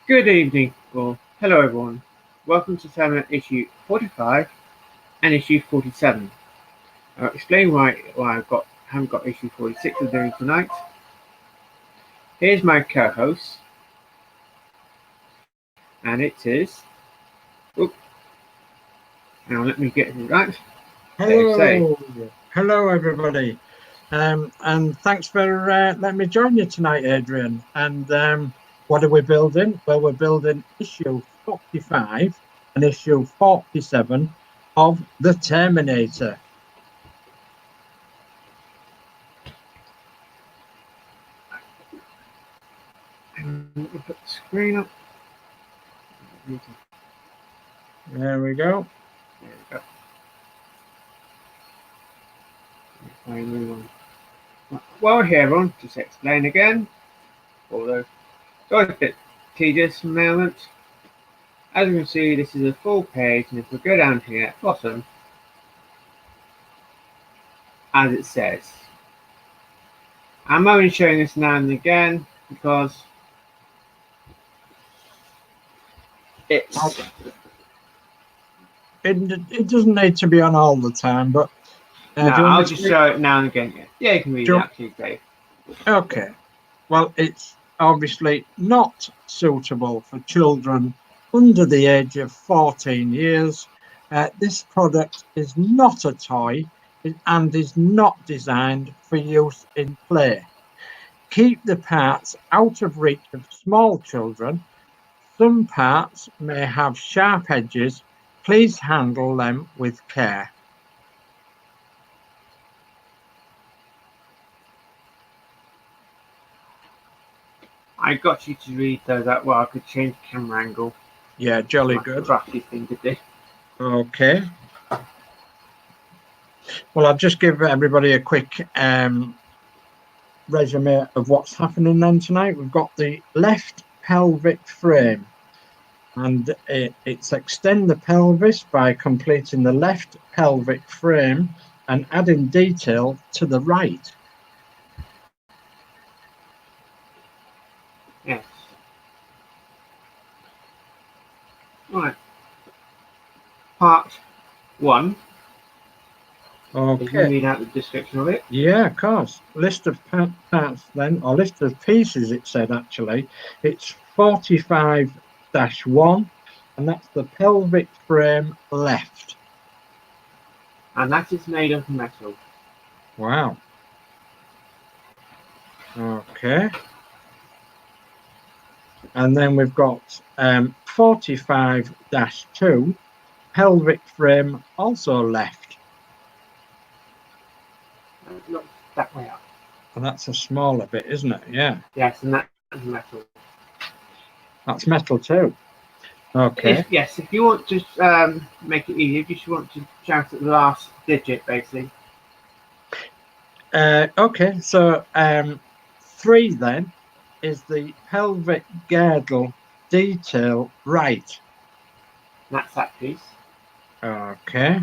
Good evening, or hello everyone. Welcome to Terminator issue 45 and issue 47. I'll explain why haven't got issue 46 we're doing tonight. Here's my co-host, and it is. Oop, now let me get it right. Hello everybody, and thanks for letting me join you tonight, Adrian. And what are we building? Well, we're building issue 45 and issue 47 of the Terminator. And let me put the screen up. There we go. There we go. Well, here everyone, just explain again. Although it's always a bit tedious moment. As you can see, this is a full page, and if we go down here at the bottom, as it says, I'm only showing this now and again because it doesn't need to be on all the time, but no, I'll just show it now and again. Yeah, you can read it actually, Dave. Okay. Well, it's obviously not suitable for children under the age of 14 years. This product is not a toy and is not designed for use in play. Keep the parts out of reach of small children. Some parts may have sharp edges. Please handle them with care. I got you to read those out. Well, I could change the camera angle. Yeah, jolly good. Crafty thing to do. Okay. Well, I'll just give everybody a quick resume of what's happening then tonight. We've got the left pelvic frame, and it's extend the pelvis by completing the left pelvic frame and adding detail to the right. Yes. Right. Part 1. Okay. Can you read out the description of it? Yeah, of course. List of parts then, or list of pieces, it said actually. It's 45-1, and that's the pelvic frame left. And that is made of metal. Wow. Okay. And then we've got 45-2, pelvic frame also left. Look that way up. And that's a smaller bit, isn't it? Yeah. Yes, and that's metal. That's metal too. Okay. If you want to make it easier, you just want to shout at the last digit, basically. Okay, so 3 then is the pelvic girdle detail right. That's that piece. Okay.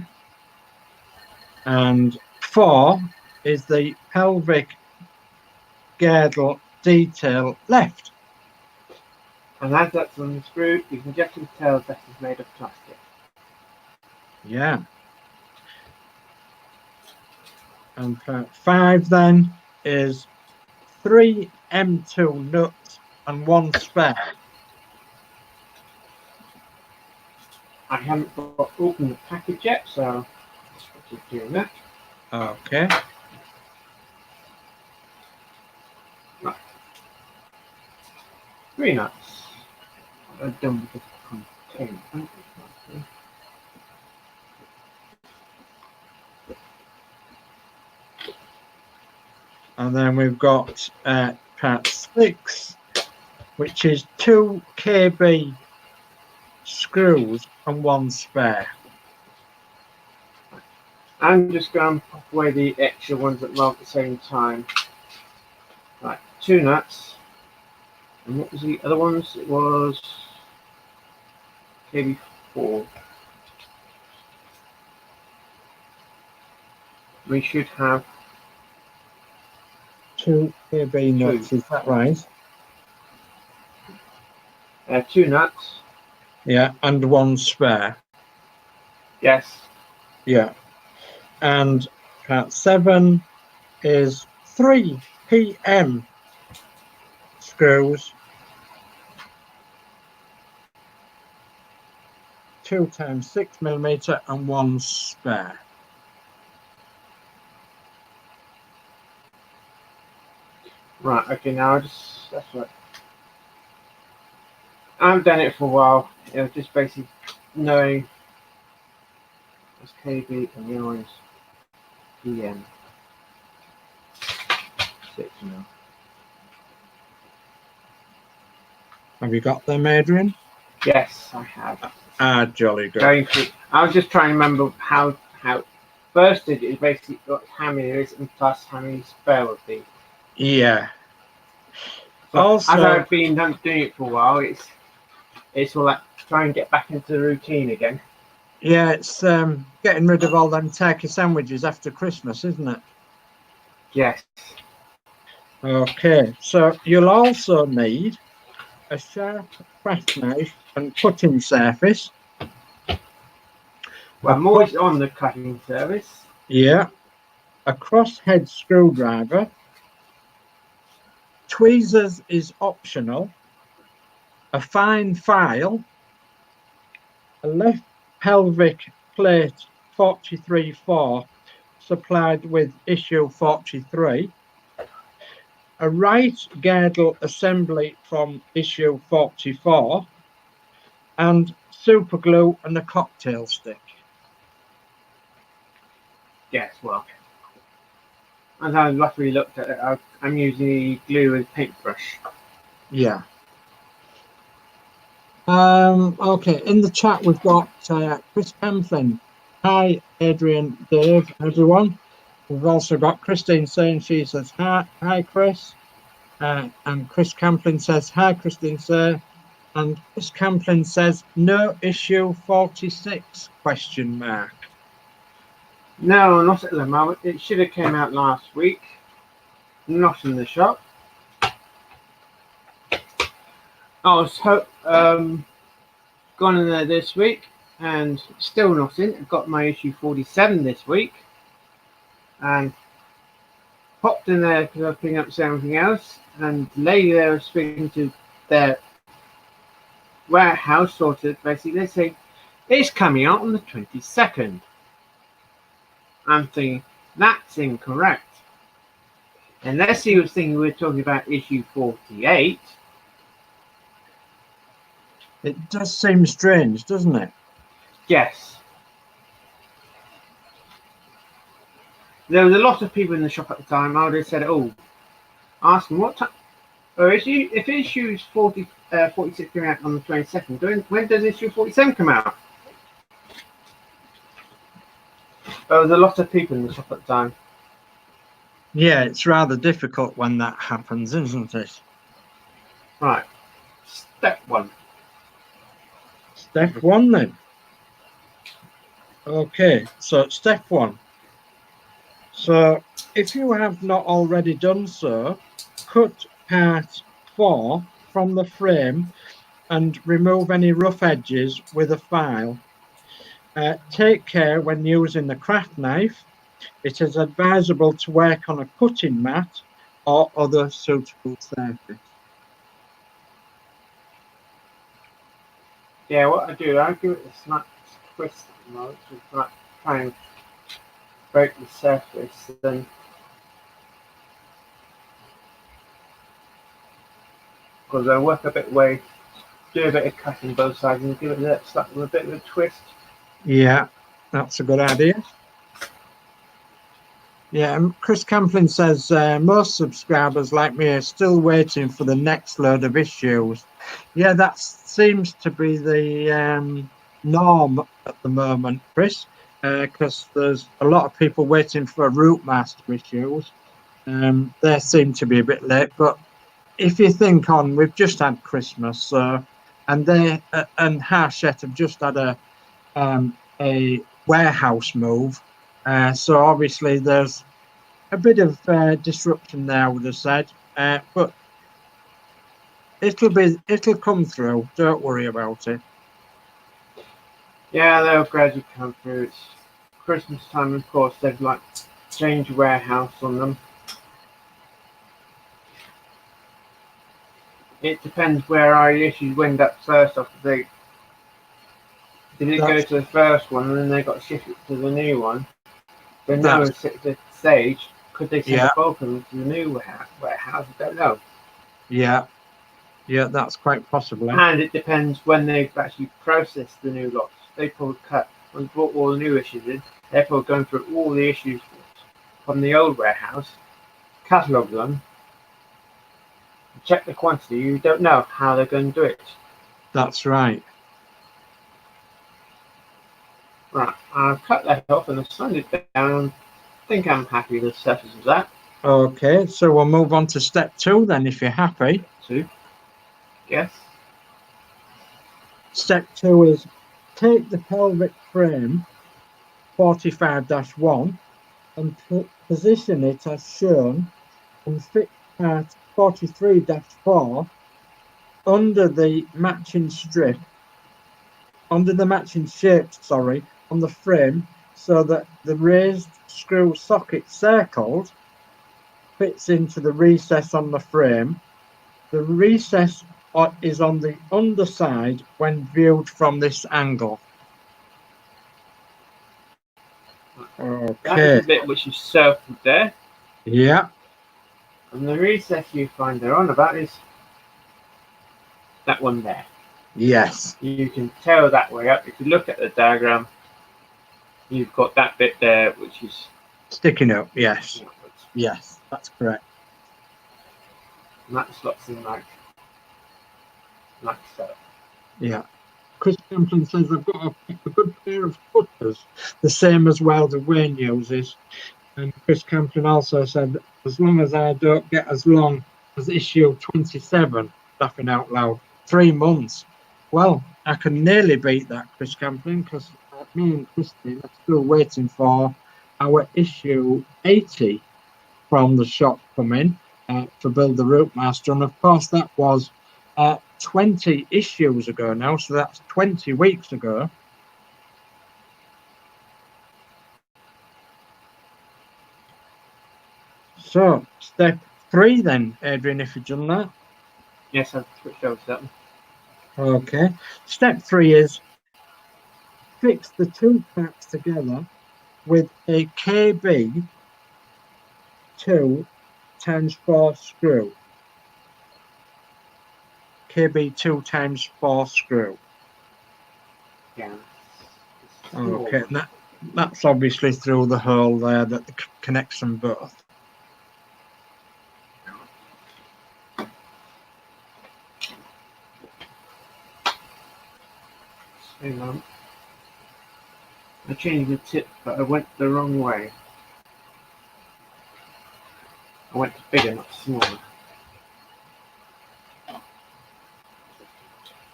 And 4 is the pelvic girdle detail left. And as that's on the screw, you can just tell that is made of plastic. Yeah. And part 5 then is 3 M2 nuts and 1 spare. I haven't got open the package yet, so I'll keep doing that. Okay. Right. 3 nuts. I've done with the container. And then we've got part 6, which is 2 KB screws and 1 spare. I'm just going to pop away the extra ones that mark at the same time. Right, 2 nuts. And what was the other ones? It was KB4. We should have 2 KB nuts, is that right? 2 nuts. Yeah, and 1 spare. Yes. Yeah. And part 7 is 3 PM screws, 2 times 6mm and 1 spare. Right, okay, now that's right. I've done it for a while. It was just basically knowing it's KB and the other one's PM. 6 now. Have you got them, Adrian? Yes, I have. Ah, jolly good. Going through, I was just trying to remember how first digit is basically got how many there is and plus how many spare would be. Yeah. So Also, as I've been doing it for a while, it's all like trying to get back into the routine again. yeah, it's getting rid of all them turkey sandwiches after Christmas, isn't it? Yes. Okay, so you'll also need a sharp craft knife and cutting surface. Well, I'm always on the cutting service. Yeah, a crosshead screwdriver. Tweezers is optional. A fine file. A left pelvic plate 43/4 supplied with issue 43. A right girdle assembly from issue 44. And super glue and a cocktail stick. Yes, well, as I roughly looked at it, I'm using glue and paintbrush. Yeah. Okay, in the chat we've got Chris Camplin. Hi, Adrian, Dave, everyone. We've also got Christine saying, she says, hi, Chris. And Chris Camplin says, hi, Christine, sir. And Chris Camplin says, no issue 46, question mark. No, not at the moment. It should have came out last week. Not in the shop. I was gone in there this week and still not in. I've got my issue 47 this week and popped in there because I was picking up something else, and the lady there was speaking to their warehouse sorted. Basically, they say it's coming out on the 22nd. I'm thinking that's incorrect. Unless he was thinking we were talking about issue 48. It does seem strange, doesn't it? Yes. There was a lot of people in the shop at the time. I would have said, oh, ask them what time. Or if issue 46 coming out on the 22nd, when does issue 47 come out? There was a lot of people in the shop at the time. Yeah, it's rather difficult when that happens, isn't it? Right. Step 1. Step 1 then. Okay, so step 1. So if you have not already done so, cut part 4 from the frame and remove any rough edges with a file. Take care when using the craft knife. It is advisable to work on a cutting mat or other suitable surface. Yeah, what I do, I give it a snap twist at the moment to try and break the surface. Then because I work a bit away, do a bit of cutting both sides and give it a bit of a twist. Yeah, that's a good idea. Yeah, Chris Camplin says most subscribers like me are still waiting for the next load of issues. Yeah, that seems to be the norm at the moment, Chris, because there's a lot of people waiting for Root Master issues. They seem to be a bit late, but if you think on, we've just had Christmas, so and they and Hachette have just had a warehouse move. So obviously there's a bit of disruption there, I would have said. But It'll come through. Don't worry about it. Yeah, they'll gradually come through. It's Christmas time, of course. They've like changed warehouse on them. It depends where our issues wind up first off. Did it go to the first one and then they got shifted to the new one? But now it's at the stage. Could they send a bulk of them to the new warehouse? I don't know. Yeah, that's quite possibly. And it depends when they've actually processed the new lots. They probably when they brought all the new issues in. They're probably going through all the issues from the old warehouse, catalogue them, check the quantity. You don't know how they're going to do it. That's right. Right, I've cut that off and I've signed it down. I think I'm happy with the status of that. Okay, so we'll move on to step 2 then, if you're happy. 2. Yes. Step 2 is take the pelvic frame 45-1 and position it as shown and fit part 43-4 under the matching shape, on the frame, so that the raised screw socket circled fits into the recess on the frame. The recess is on the underside when viewed from this angle. Okay. That is the bit which is circled there. Yeah. And the recess you find they're on about is that one there. Yes. You can tell that way up. If you look at the diagram, you've got that bit there which is sticking up. Yes. Yes, that's correct. And that slots in like so. Yeah. Chris Camplin says I've got a good pair of cutters, the same as Welder Wayne uses. And Chris Camplin also said, as long as I don't get as long as issue 27, laughing out loud, 3 months. Well, I can nearly beat that, Chris Camplin, because me and Christine are still waiting for our issue 80 from the shop come in to build the Route Master. And of course, that was 20 issues ago now, so that's 20 weeks ago. So, step 3 then, Adrian, if you've done that. Yes, I've switched over to that one. Okay. Step 3 is fix the 2 parts together with a KB 2x4 screw. KB 2x4 screw. Yeah. Okay, and that's obviously through the hole there that connects them both. Hang on. I changed the tip, but I went the wrong way. I went to bigger, not smaller.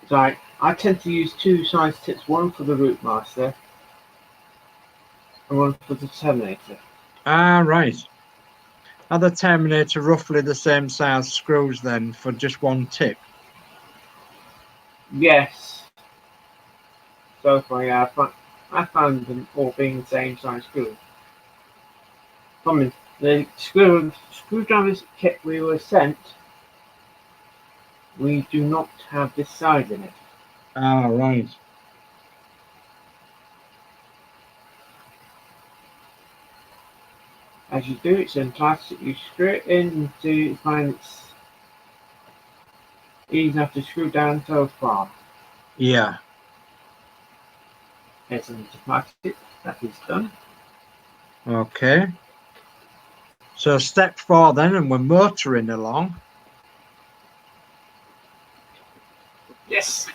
So I tend to use 2 size tips, one for the Route Master and one for the Terminator. Ah, right. Are the Terminator roughly the same size screws then for just one tip? Yes. So far, yeah, I found them all being the same size screws. From the screwdriver kit we were sent, we do not have this size in it. Ah, right. As you do, it's in plastic. You screw it in until you find it's easy enough to screw down so far. Yeah. It's into plastic. That is done. Okay. So step 4 then, and we're motoring along. Yes.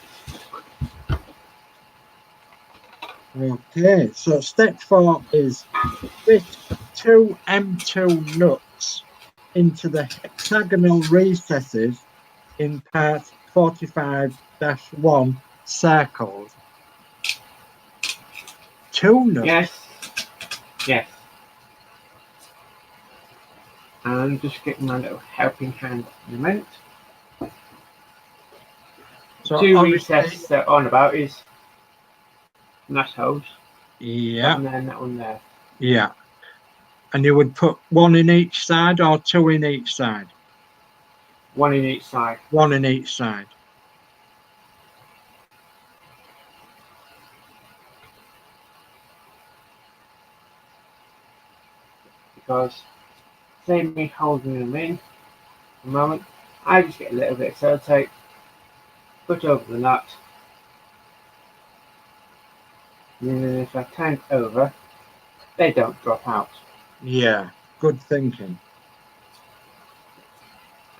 Okay, so step 4 is fit 2 M2 nuts into the hexagonal recesses in part 45-1 circled. 2 nuts. Yes. Yes. I'm just getting my little helping hand in a minute. So two obviously, recesses they're on about is nut holes. yeah, And then that one there. yeah. And you would put one in each side or two in each side? One in each side. One in each side. Because save me holding them in a moment. I just get a little bit of sellotape, put over the nut, and then if I turn it over, they don't drop out. Yeah, good thinking.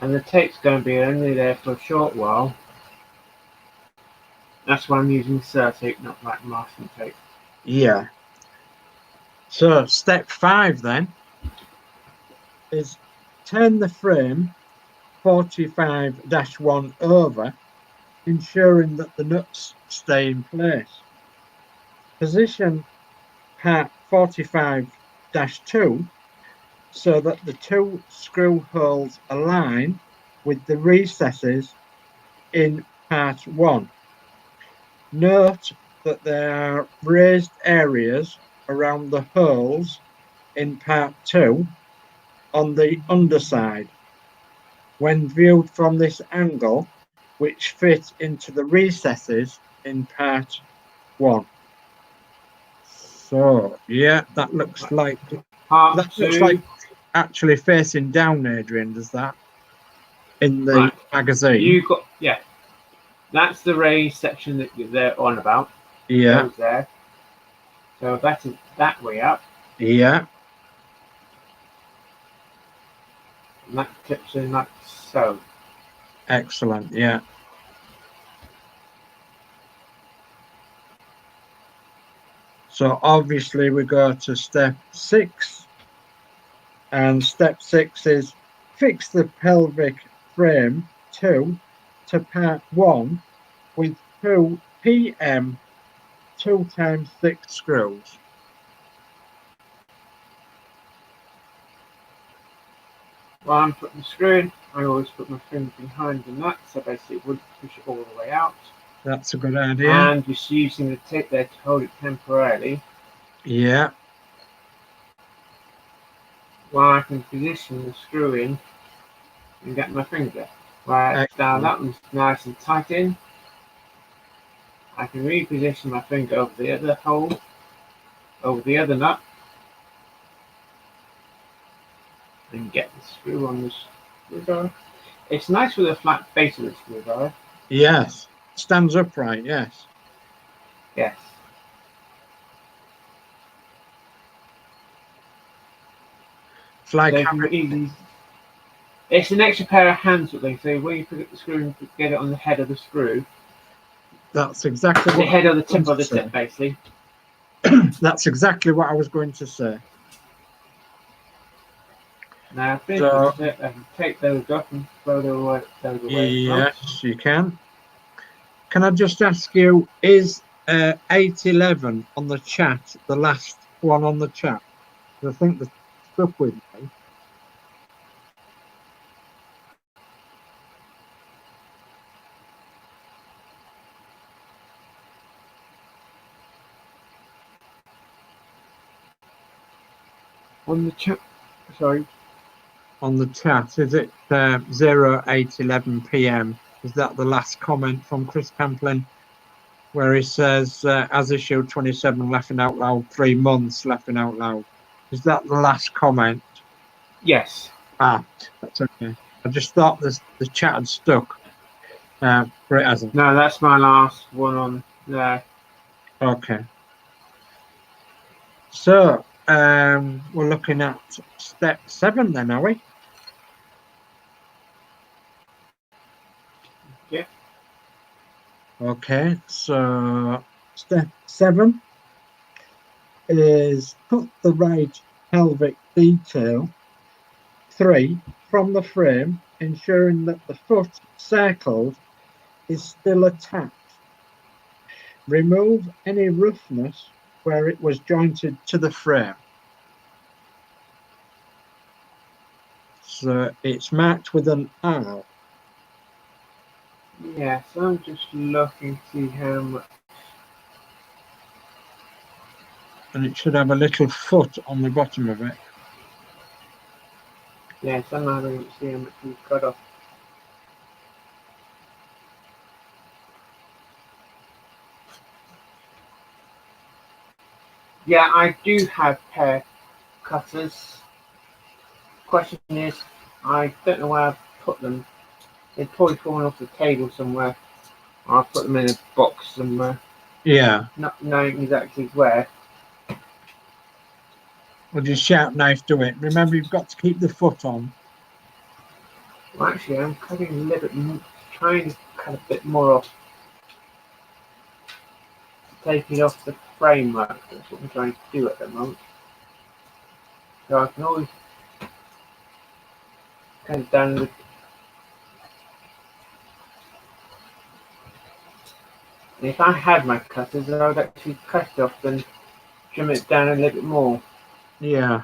And the tape's going to be only there for a short while. That's why I'm using sellotape, not like masking tape. Yeah. So step 5 then is turn the frame 45-1 over, ensuring that the nuts stay in place. Position part 45-2 so that the two screw holes align with the recesses in part 1. Note that there are raised areas around the holes in part 2 on the underside when viewed from this angle, which fit into the recesses in part 1. So yeah, that looks like Part 2, actually facing down, Adrian, does that in the right, magazine? yeah, that's the raised section that they're on about. Yeah, Goes there. So that is that way up, yeah, and that clips in like so. excellent. Yeah. So obviously we go to step 6, and step 6 is fix the pelvic frame 2 to part 1 with 2 PM 2x6 screws. While I'm putting the screw in, I always put my finger behind the nut, so basically it wouldn't push it all the way out. That's a good idea. And just using the tape there to hold it temporarily, Yeah, while I can position the screw in and get my finger. Right, now excellent. that one's nice and tight in. I can reposition my finger over the other hole, over the other nut, and get the screw on the screwdriver. It's nice with a flat base of the screwdriver. Yes, stands upright. Yes. Yes. It's like So you can easily. It's an extra pair of hands, sort of thing. So when you pick up the screw and get it on the head of the screw, that's exactly the what I head of the was going tip of to the say. tip, basically. That's exactly what I was going to say. Now, finish with So the tip, I can take those up and throw those away as well. yes, you can. Can I just ask you, is 811 on the chat the last one on the chat? I think they're stuck with me. On the chat, sorry. On the chat, is it 0811 p.m.? Is that the last comment from Chris Pamplin, where he says, as issued 27, laughing out loud, 3 months, laughing out loud? Is that the last comment? Yes. Ah, that's okay. I just thought the chat had stuck, but it hasn't. No, that's my last one on there. Okay. So we're looking at step 7 then, are we? Yeah. Okay, so step 7 is put the right pelvic detail 3 from the frame, ensuring that the foot circled is still attached. Remove any roughness where it was jointed to the frame. So it's marked with an R. Yeah, so I'm just looking to see how much. And it should have a little foot on the bottom of it. Yeah, so I'm having to see how much we've got off. Yeah, I do have pair cutters. Question is, I don't know where I've put them. They've probably fallen off the table somewhere. Or I'll put them in a box somewhere, Yeah. not knowing exactly where. We'll just sharp knife to it. Remember, you've got to keep the foot on. Well, actually, I'm cutting a little bit more, trying to cut a bit more off. Take it off the framework. That's what I'm trying to do at the moment. So I can always cut it down with. If I had my cutters, I would actually cut it off and trim it down a little bit more. Yeah.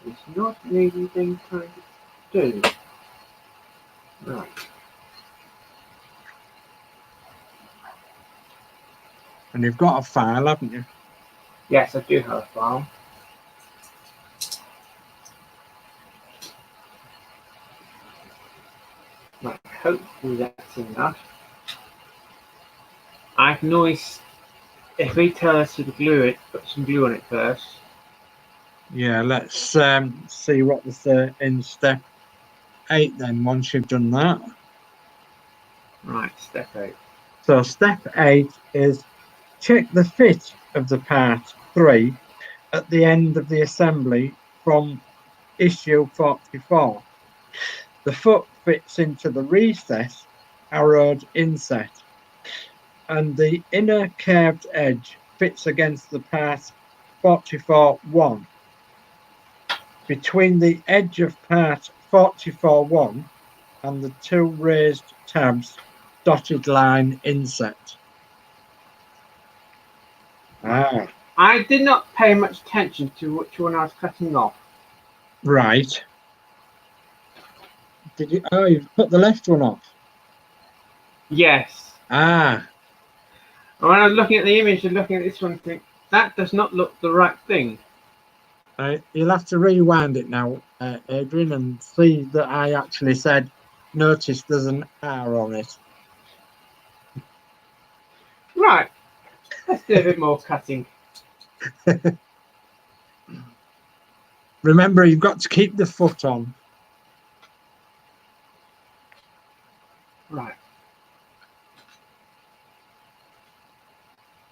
It's not an easy thing trying to do. Right. And you've got a file, haven't you? Yes, I do have a file. Right, hopefully that's enough. I can always, if they tell us to glue it, put some glue on it first. Yeah, let's see what was in step 8 then, once you've done that. Right, step 8. So step 8 is check the fit of the part 3 at the end of the assembly from issue 44. The foot fits into the recess arrowed inset, and the inner curved edge fits against the part 44-1. Between the edge of part 44-1 and the two raised tabs, dotted line inset. Ah, I did not pay much attention to which one I was cutting off. right. Did you? Oh, you've cut the left one off. Yes. Ah, And when I was looking at the image and looking at this one, I think that does not look the right thing. you'll have to rewind it now, Adrian, and see that I actually said, notice there's an R on it. Right. Let's do a bit more cutting. Remember, you've got to keep the foot on. Right.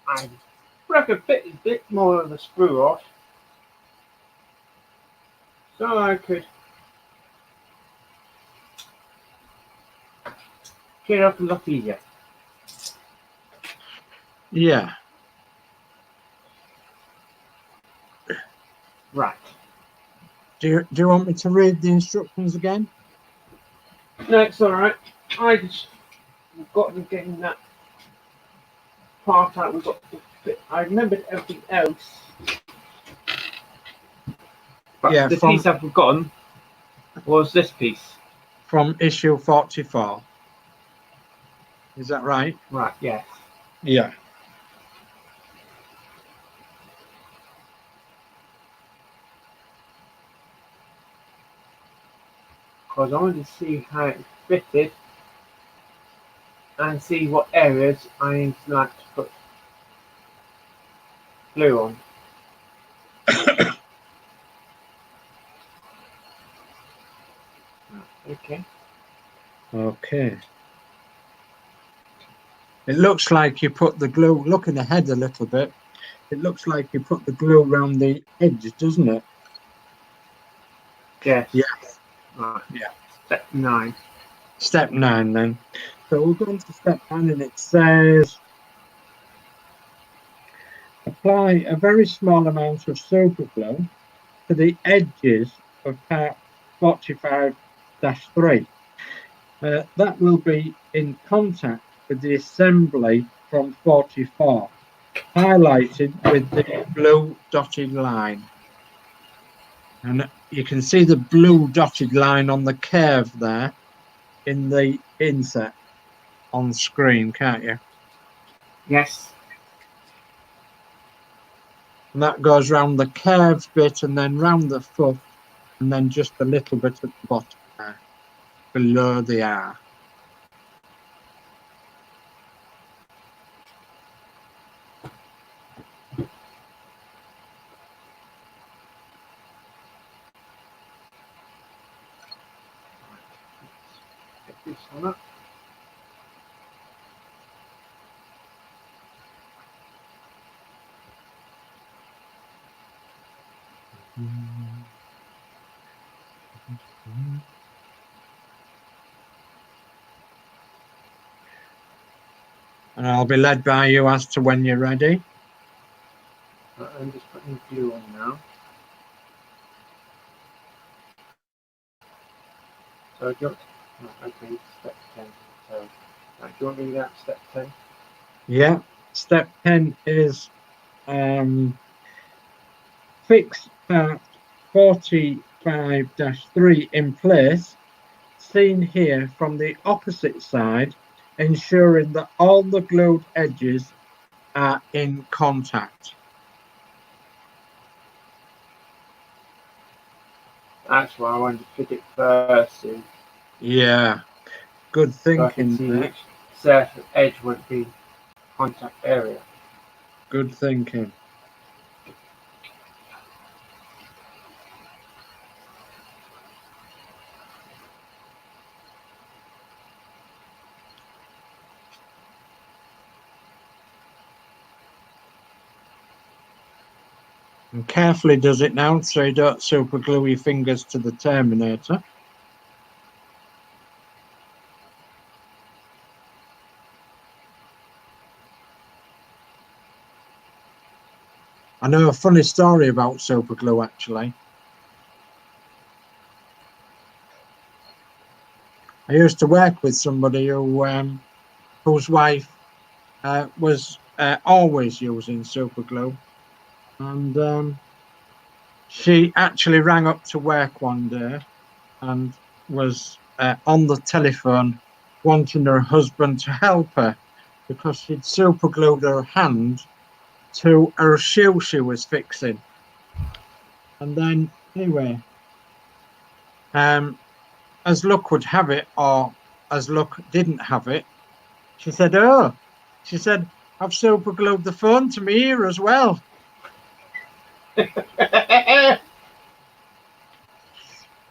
I broke a bit more of the screw off, so I could get it off a lot easier. Yeah. Right. Do you want me to read the instructions again? No, it's all right. I just got to getting that part out. We've got to fit. I remembered everything else, but Yeah, the piece I've forgotten was this piece. From issue 44. Is that right? Right. Yes. Yeah. Because I wanted to see how it fitted and see what areas I need to like to put glue on. Okay. Okay. It looks like you put the glue, looking ahead a little bit, it looks like you put the glue around the edge, doesn't it? Yes. Yeah. Right. Yeah. Step 9. Step 9 then. So we're going to step 9 and it says, apply a very small amount of super glue to the edges of part 45-3. That will be in contact with the assembly from 44. highlighted with the blue dotted line. And you can see the blue dotted line on the curve there in the inset on screen, can't you? Yes. And that goes round the curved bit and then round the foot and then just a little bit at the bottom there, below the R. Pick this one up. And I'll be led by you as to when you're ready. I'm just putting glue on now. So do you want, okay, step 10. So, do you want me to do that step 10? Yeah, step 10 is fix part 45-3 in place, seen here from the opposite side, ensuring that all the glued edges are in contact. That's why I wanted to fit it first in. Yeah, good So I can thinking see there. which surface edge would be contact area. Good thinking. And carefully does it now so you don't super glue your fingers to the Terminator. I know a funny story about super glue actually. I used to work with somebody who whose wife was always using super glue, and she actually rang up to work one day and was on the telephone wanting her husband to help her because she'd super glued her hand to her shoe she was fixing. And then anyway, as luck would have it, or as luck didn't have it, she said, "Oh," she said, "I've super glued the phone to my ear as well."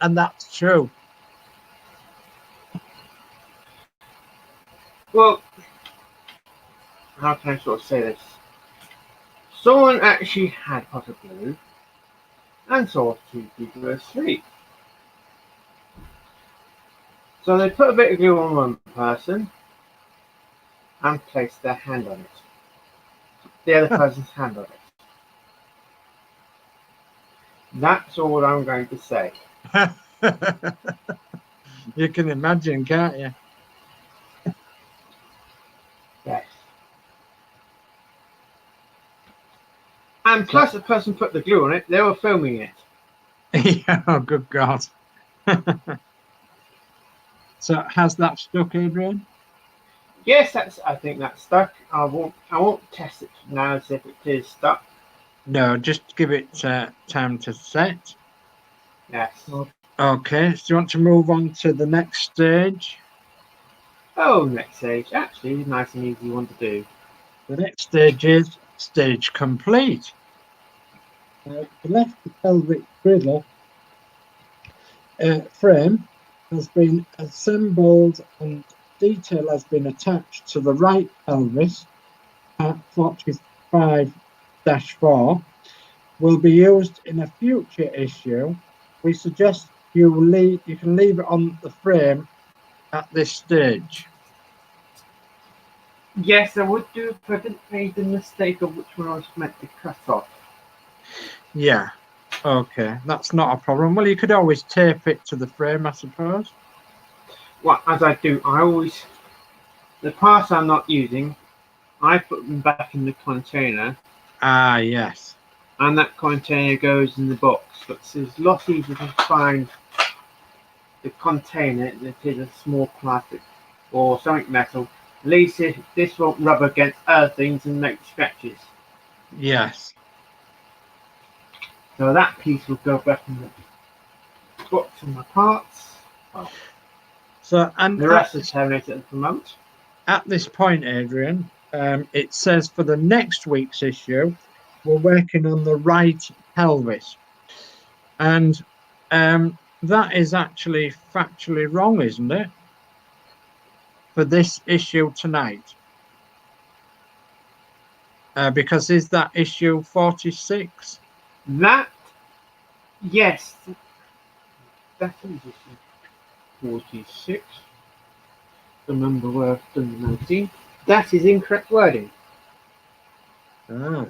And that's true. Well, how can I sort of say this? Someone actually had hot glue and saw two people asleep. So they put a bit of glue on one person and placed their hand on it. The other person's hand on it. That's all I'm going to say. You can imagine, can't you? Yes. And plus, the person put the glue on it, they were filming it. Yeah, oh, good God. So has that stuck, Adrian? Yes, I think that's stuck. I won't test it now as if it is stuck. No, just give it time to set. Yes. Okay, so you want to move on to the next stage? Oh, next stage. Actually, nice and easy one to do. The next stage is stage complete. The left pelvic griddle frame has been assembled and detail has been attached to the right pelvis at 45-4 will be used in a future issue. We suggest you can leave it on the frame at this stage. Yes, I would do if I didn't make the mistake of which one I was meant to cut off. Yeah, okay, that's not a problem. Well, you could always tape it to the frame, I suppose. Well, as I do, the parts I'm not using, I put them back in the container, Ah, yes. and that container goes in the box. But it's a lot easier to find the container than it is a small plastic or something metal. At least this won't rub against other things and make scratches. Yes. So that piece will go back in the box of my parts. So, and The rest is Terminator at the moment. at this point, Adrian, it says for the next week's issue, we're working on the right pelvis. And that is actually factually wrong, isn't it? For this issue tonight. Because is that issue 46? That, yes, that is issue 46. Remember where I've done the 19. That is incorrect wording. Ah.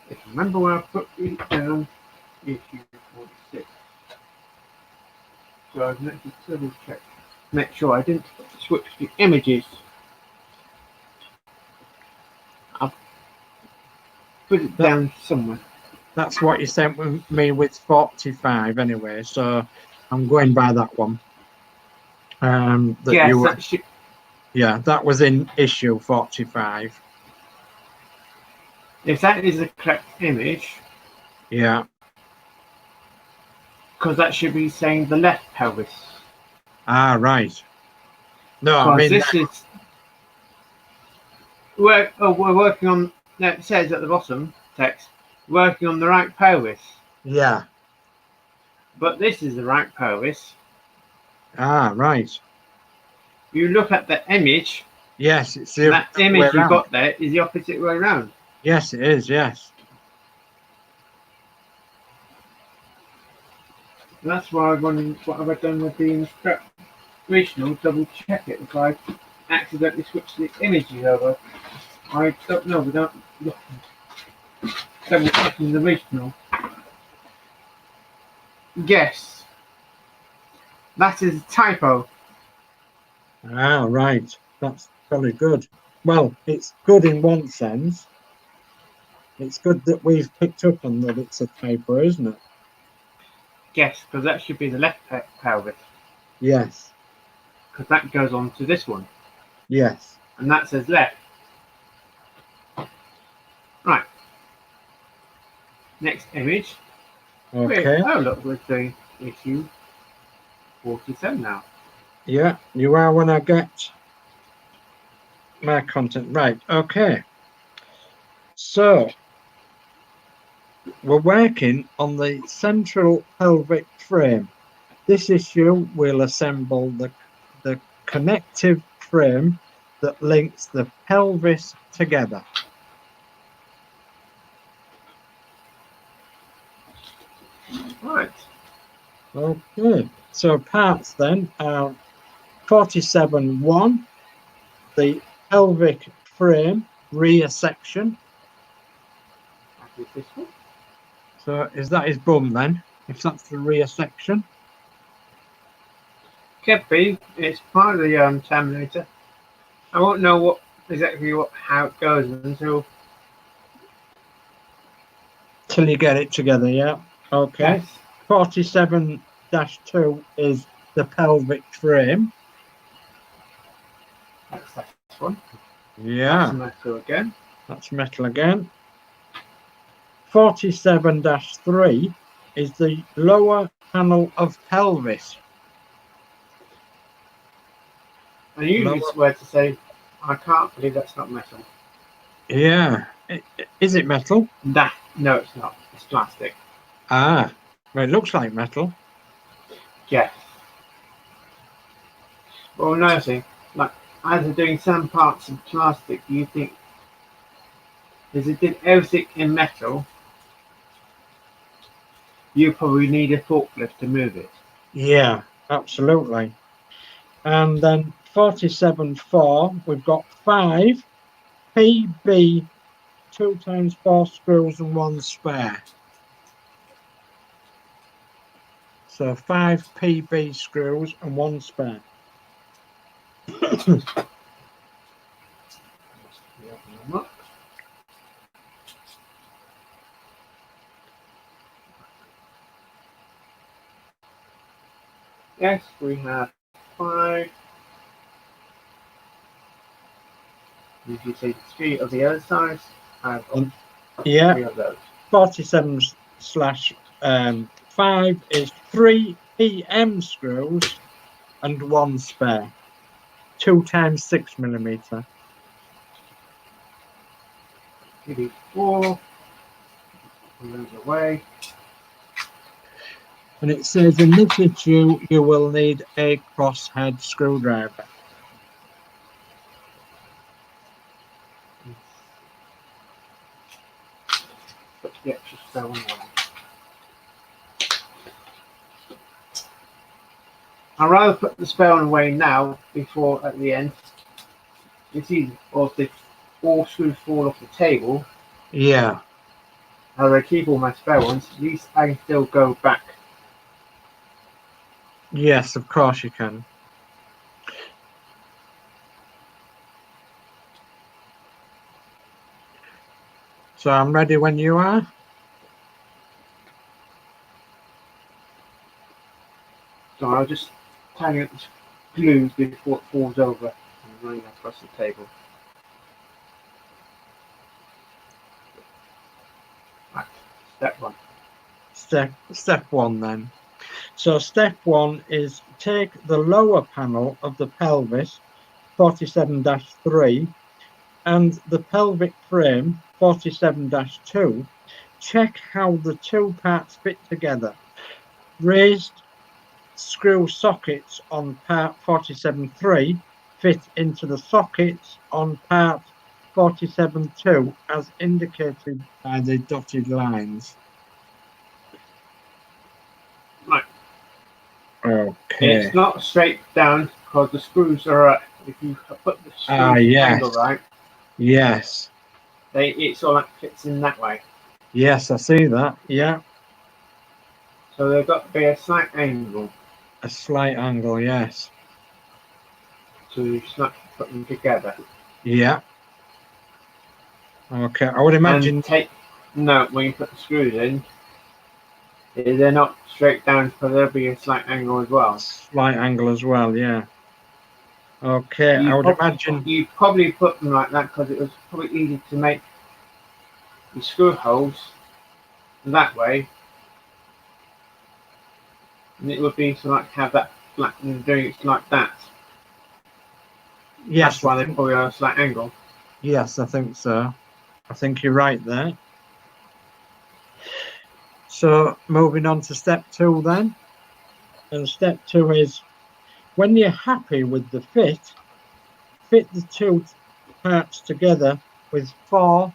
If you remember where I put it down, issue 46. So I've meant to double check. Make sure I didn't switch the images. I'll put it down somewhere. That's what you sent me with 45 anyway, so I'm going by that one. Yeah, that was in issue 45. If that is the correct image, yeah, because that should be saying the left pelvis. Ah, right. No, I mean this is we're working on. No, it says at the bottom text, working on the right pelvis. Yeah. But this is the right pelvis. Ah, right. You look at the image. Yes, it's the that image you got there is the opposite way around. Yes, it is. Yes. That's why I'm wondering what have I done with the original. Double check it if I accidentally switch the images over. I don't know without double checking the original. Yes, that is a typo. Ah, right. That's very good. Well, it's good in one sense. It's good that we've picked up on that it's a typo, isn't it? Yes, because that should be the left pelvis. Yes. Because that goes on to this one. Yes. And that says left. Right. Next image. Okay. Oh, look, we're doing issue 47 now. Yeah, you are when I get my content right. Okay. So we're working on the central pelvic frame. This issue will assemble the connective frame that links the pelvis together. Right. Okay. So parts then are 47.1, the pelvic frame rear section. That is this one. So is that his bum then? If that's the rear section? Could be. It's part of the Terminator. I won't know how it goes until Till you get it together, yeah. Okay. Yes. 47-2 is the pelvic frame. That's that one. Yeah. That's metal again. That's metal again. 47-3 is the lower panel of pelvis. I usually swear to say, I can't believe that's not metal. Yeah. Is it metal? No, it's not. It's plastic. Ah, well, it looks like metal. Yes. Well, another thing, like, as they're doing some parts in plastic, do you think, if it did everything in metal, you probably need a forklift to move it. Yeah, absolutely. And then 47-4, we've got 5 PB 2x4 screws and 1 spare. So 5 PB screws and 1 spare. Yes, we have 5. Did you say 3 of the other size? I've got Yeah, 3 of those. 47/5 is 3 PM screws and 1 spare. 2 times 6mm. Give you 4. Put those away. And it says in this issue you will need a crosshead screwdriver. Put the extra spare one away. I'd rather put the spare one away now before at the end. It's easy. Or if the 4 screws fall off the table, Yeah. I keep all my spare ones. At least I can still go back. Yes, of course you can. So I'm ready when you are. So I'll just tighten up the glues before it falls over and running across the table. Right, step 1. Step 1 then. So step 1 is take the lower panel of the pelvis 47-3 and the pelvic frame 47-2. Check how the 2 parts fit together. Raised screw sockets on part 47-3 fit into the sockets on part 47-2 as indicated by the dotted lines. Right. Okay. It's not straight down because the screws are. If you put the screws Yes. angle right, Yes. it sort of fits in that way. Yes, I see that. Yeah. So they've got to be a slight angle A slight angle, yes. to put them together. Yeah. Okay. I would imagine. And take note when you put the screws in, they're not straight down because there'll be a slight angle as well. Slight angle as well, yeah. Okay, I would imagine. You probably put them like that because it was probably easy to make the screw holes that way. And it would be to like have that flat and doing it like that. Yes. That's why they're probably on a slight angle. Yes, I think so. I think you're right there. So moving on to step 2 then. And step 2 is when you're happy with the fit the 2 parts together with 4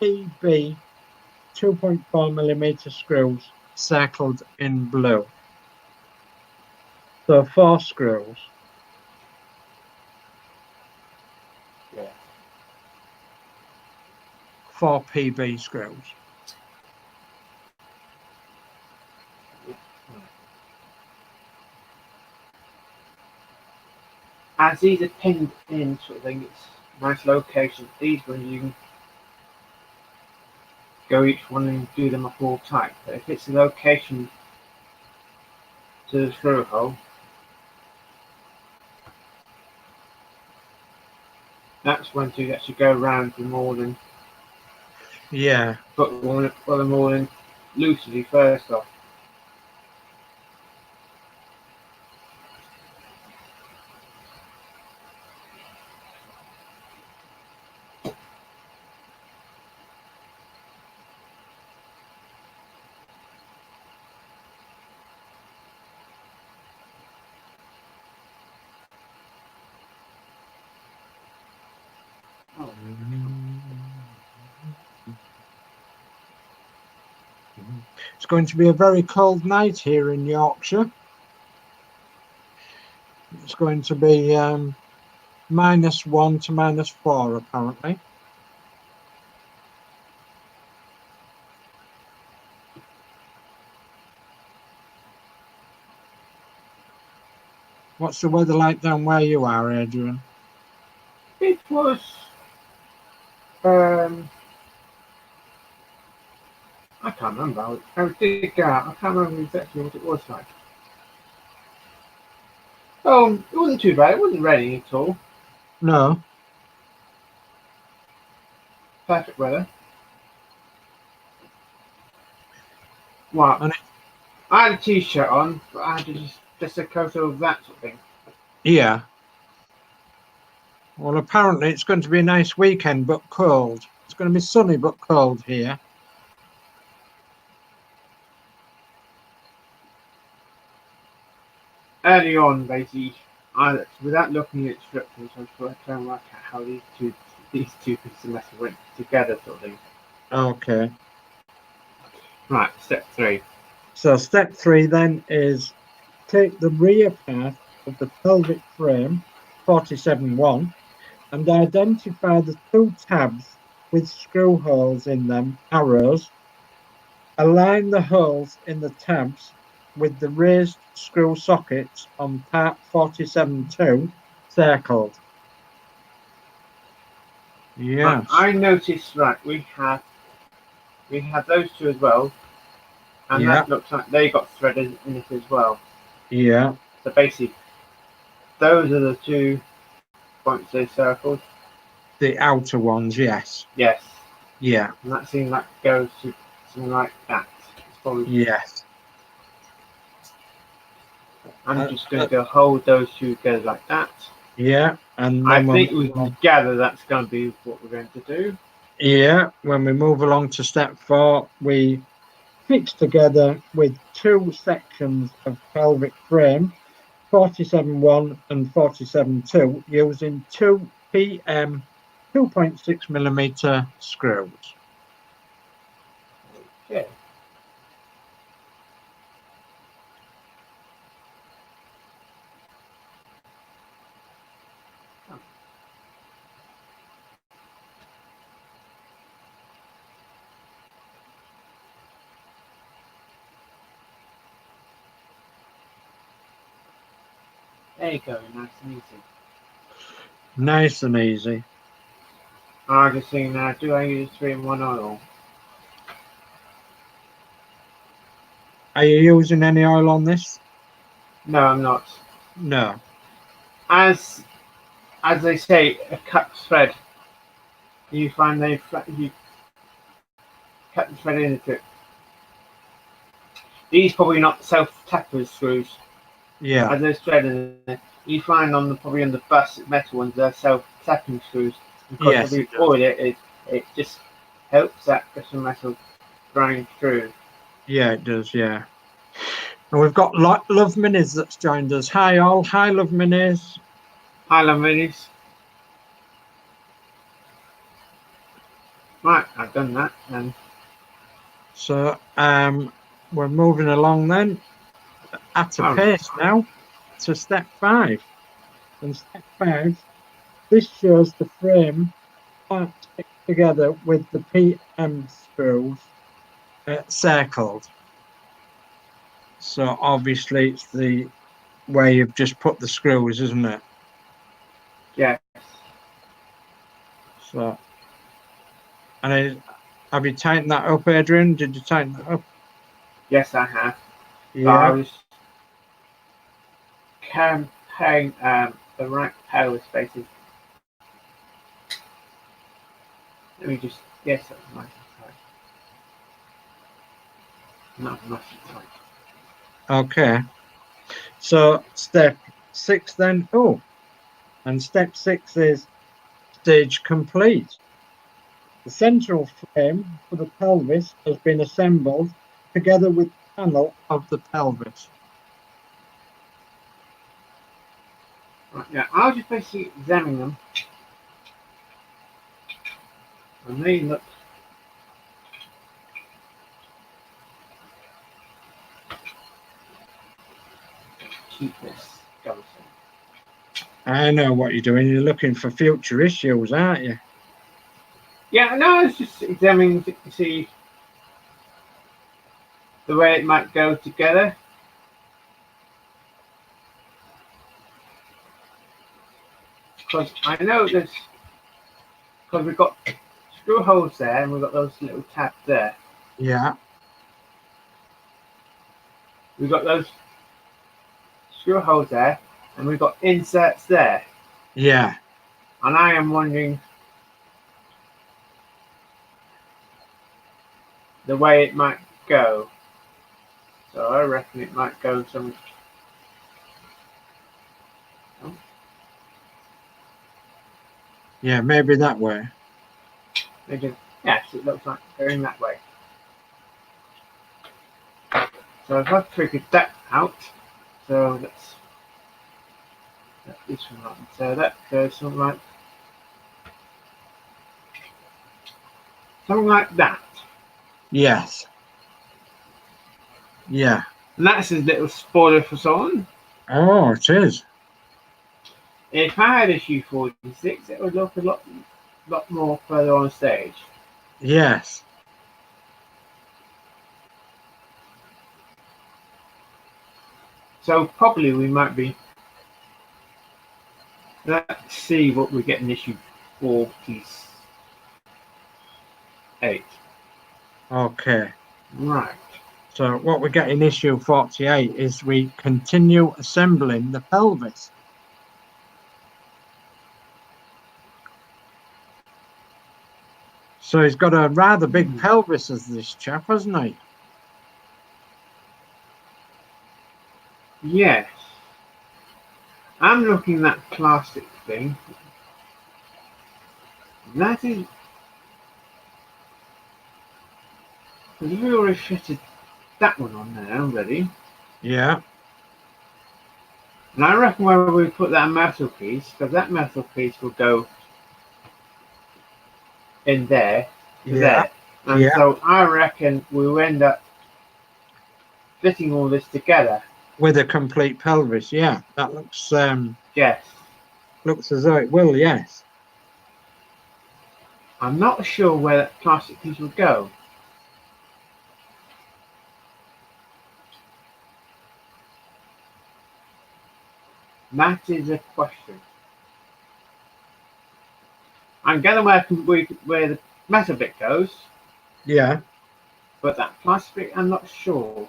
PB 2.4mm screws circled in blue. So 4 screws. Yeah. 4 PB screws. As these are pinned in sort of thing, it's a nice location. These ones you can go each one and do them up all tight. But if it's a location to the screw hole, that's when to actually go around the more than put them more than loosely first off. It's going to be a very cold night here in Yorkshire. It's going to be -1 to -4 apparently. What's the weather like down where you are, Adrian? It was, I can't remember. I did go out. I can't remember exactly what it was like. Oh, it wasn't too bad. It wasn't raining at all. No. Perfect weather. Well, And I had a t-shirt on, but I had just a coat of that sort of thing. yeah. Well, apparently it's going to be a nice weekend, but cold. It's going to be sunny but cold here. Early on, basically, without looking at instructions, I was trying to work out how these two pieces of metal went together, sort of thing. Okay. Right, step 3. So step 3 then is take the rear part of the pelvic frame, 47-1, and identify the 2 tabs with screw holes in them, arrows. Align the holes in the tabs with the raised screw sockets on part 47-2 circled. Right, Yes. I noticed. Right, we have those two as well, and Yeah. that looks like they got threaded in it as well. Yeah. So basically, those are the 2 points they circled. The outer ones, yes. Yes, Yeah. and that seems like it goes to something like that. It's probably. Yes. I'm just going to hold those 2 together like that. Yeah. And I then think we can gather that's going to be what we're going to do. yeah, when we move along to step 4, we fix together with 2 sections of pelvic frame, 47-1 and 47-2, using 2 PM 2.6mm screws. Okay. There you go, nice and easy. Nice and easy. I just think now, do I use 3-in-1 oil? Are you using any oil on this? No, I'm not. No. As they say, a cut thread. You find you cut the thread into it. These probably not self-tappers screws. Yeah. As there's thread in it. You find probably on the bus metal ones, they're self-tapping screws. Because Yes. of the oil, it just helps that pressure metal grind through. Yeah, it does. Yeah. And we've got Love Minis that's joined us. Hi, all. Hi, Love Minis. Hi, ladies. Right, I've done that. And So we're moving along then at a pace now to step 5. And step 5, this shows the frame part together with the PM screws circled. So obviously it's the way you've just put the screws, isn't it? yes. So, and have you tightened that up, Adrian? Did you tighten that up? Yes, I have. Yeah. I was comparing the right power spaces. Let me just, yes, that's nice and tight. Not nice and tight. Okay. So step 6 then. Oh, and step 6 is stage complete. The central frame for the pelvis has been assembled together with the panel of the pelvis. Right, now, I'll just basically examine them. And they look cheapest. I know what you're doing. You're looking for future issues, aren't you? Yeah, no, I was just examining to see the way it might go together. because I know there's, because we've got screw holes there and we've got those little tabs there. Yeah. We've got those screw holes there and we've got inserts there. Yeah. And I am wondering the way it might go. So I reckon it might go some. Oh, Yeah, maybe that way. maybe, yes, it looks like going that way. So I've figured that out. So let's let this one up. So that goes something like that. Yes. Yeah. And that's a little spoiler for someone. Oh, it is. If I had issue 46, it would look a lot more further on stage. Yes. So probably we might be. Let's see what we get in issue 48. Okay. Right. So what we get in issue 48 is we continue assembling the pelvis. So he's got a rather big pelvis as this chap, hasn't he? Yes. I'm looking at that plastic thing. That is. Because we already fitted that one on there already. Yeah. And I reckon where we put that metal piece, because that metal piece will go in there to there. And Yeah. so I reckon we'll end up fitting all this together. With a complete pelvis, yeah. That looks Yes. looks as though it will, yes. I'm not sure where that plastic piece will go. That is a question. I'm gathering where the metal bit goes, Yeah. but that plastic, I'm not sure.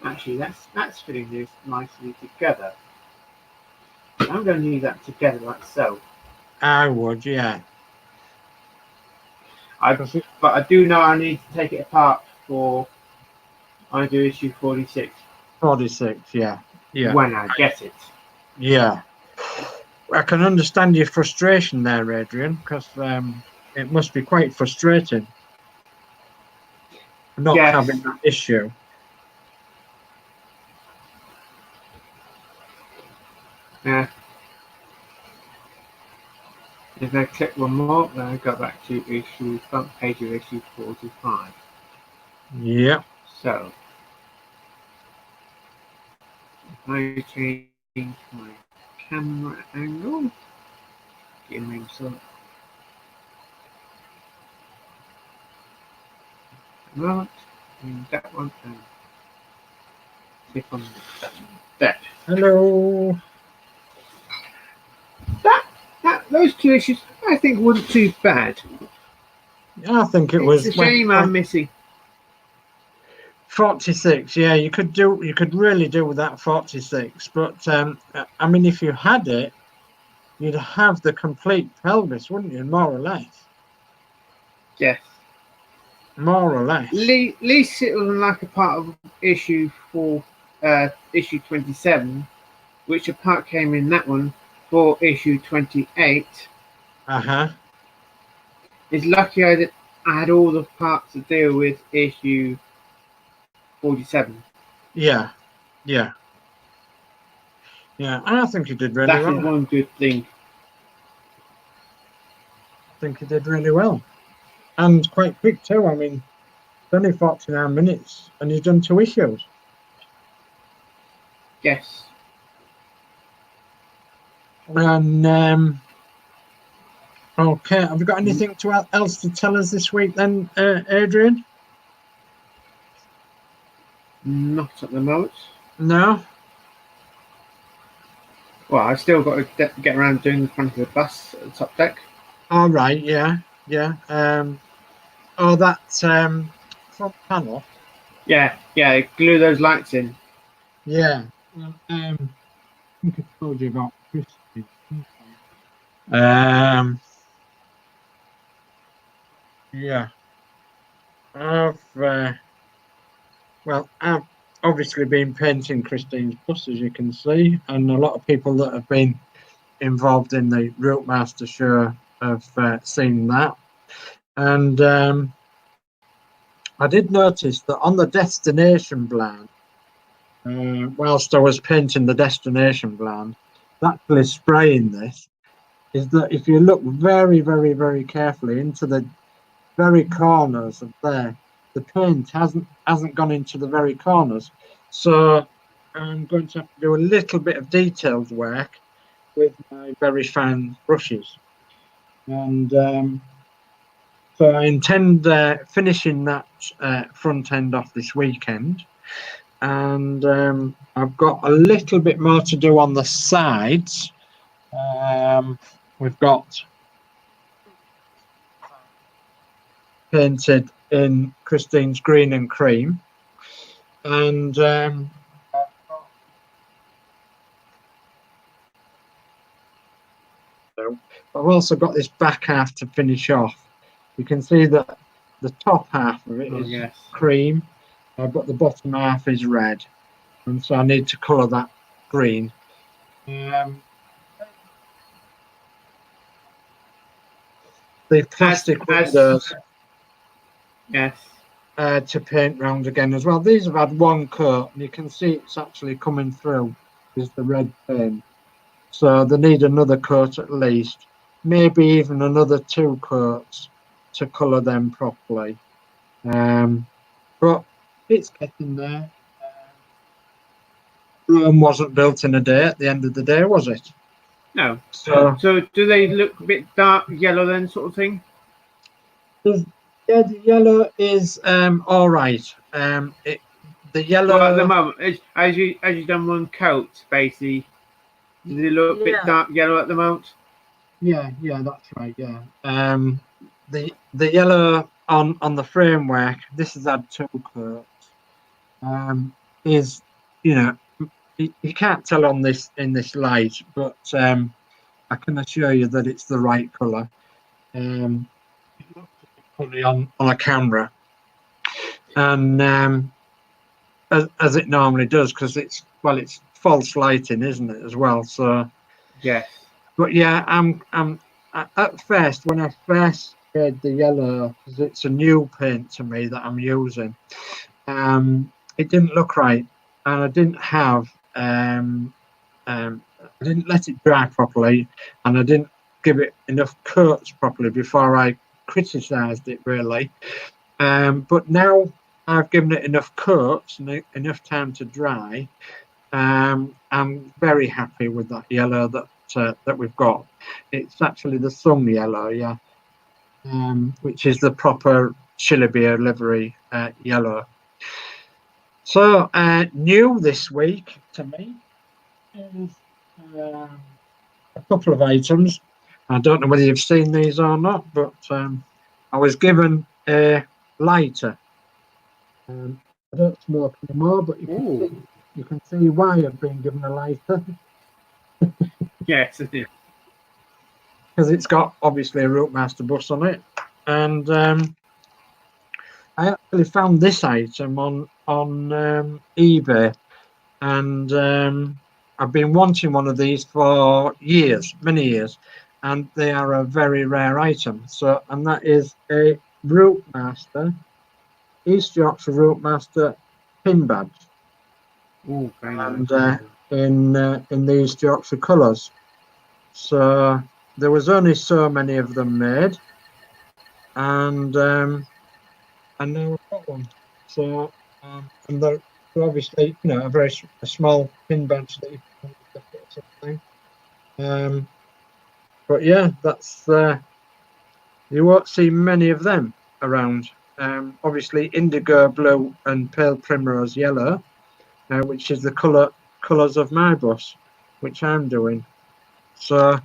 Actually, that's fitting this nicely together. I'm going to leave that together like so. I would, yeah. But I do know I need to take it apart for I do issue 46. 46, yeah. Yeah. When I get it. Yeah. I can understand your frustration there, Adrian, because it must be quite frustrating not having that issue. Yeah. If I click one more, then I go back to issue front page of issue 45. Yeah. So if I change my camera angle, give me some. Right, and that one and click on that. Hello. Those two issues I think weren't too bad. I think it was. It's a shame I'm missing 46. Yeah, you could really do with that 46. But I mean, if you had it, you'd have the complete pelvis, wouldn't you? More or less. Yes. More or less. At least it was like a part of issue 27, which a part came in that one for issue 28. It's lucky I had all the parts to deal with issue 47. Yeah. Yeah. Yeah. I think you did really well. That is one good thing. I think you did really well. And quite quick too. I mean, it's only 49 minutes and you've done 2 issues. Yes. And okay, have you got anything else to tell us this week then, Adrian? Not at the moment. No. Well, I've still got to get around doing the front of the bus at the top deck. All right. Yeah. Yeah. Oh, that front panel. Yeah, glue those lights in. Yeah. Well, I think I told you about Christine. Yeah. I've obviously been painting Christine's bus, as you can see, and a lot of people that have been involved in the Route Master show have seen that. And I did notice that on the destination blind, whilst I was painting the destination blind, actually spraying this, is that if you look very, very, very carefully into the very corners of there, the paint hasn't gone into the very corners. So I'm going to have to do a little bit of detailed work with my very fine brushes. And so I intend finishing that front end off this weekend. And I've got a little bit more to do on the sides. We've got painted in Christine's green and cream. And I've also got this back half to finish off. You can see that the top half of it is cream, but the bottom half is red. And so I need to colour that green. The plastic windows to paint round again as well. These have had one coat, and you can see it's actually coming through is the red paint. So they need another coat at least, maybe even another 2 coats to colour them properly. But it's getting there. Rome wasn't built in a day at the end of the day, was it? No. So do they look a bit dark yellow then, sort of thing? Yeah, the yellow is all right. The yellow. Well, at the moment, as you done one coat, basically, does it look a bit dark yellow at the moment? Yeah, that's right. Yeah. The yellow on the framework. This has had 2 coats. Is you can't tell on this in this light, but I can assure you that it's the right colour. It looks funny on a camera, and as it normally does, because it's false lighting, isn't it, as well? So yes. But yeah, I'm at first when I first did the yellow, because it's a new paint to me that I'm using. It didn't look right, and I didn't have I didn't let it dry properly, and I didn't give it enough coats properly before I criticised it really. But now I've given it enough coats and enough time to dry. I'm very happy with that yellow that we've got. It's actually the sun yellow, yeah, which is the proper Shillibeer livery yellow. So new this week to me is a couple of items. I don't know whether you've seen these or not, but I was given a lighter. I don't smoke anymore, but you can see why I've been given a lighter. Yes, it is. Because it's got obviously a Route Master bus on it, and I actually found this item on eBay, and I've been wanting one of these for years, many years, and they are a very rare item. So, and that is a Route Master, East Yorkshire Route Master pin badge, and in the East Yorkshire colours. So there was only so many of them made, and now I've got one. So and they're obviously a small pin badge that you can put or something. But yeah, that's you won't see many of them around. obviously indigo blue and pale primrose yellow, which is the colours of my bus, which I'm doing. So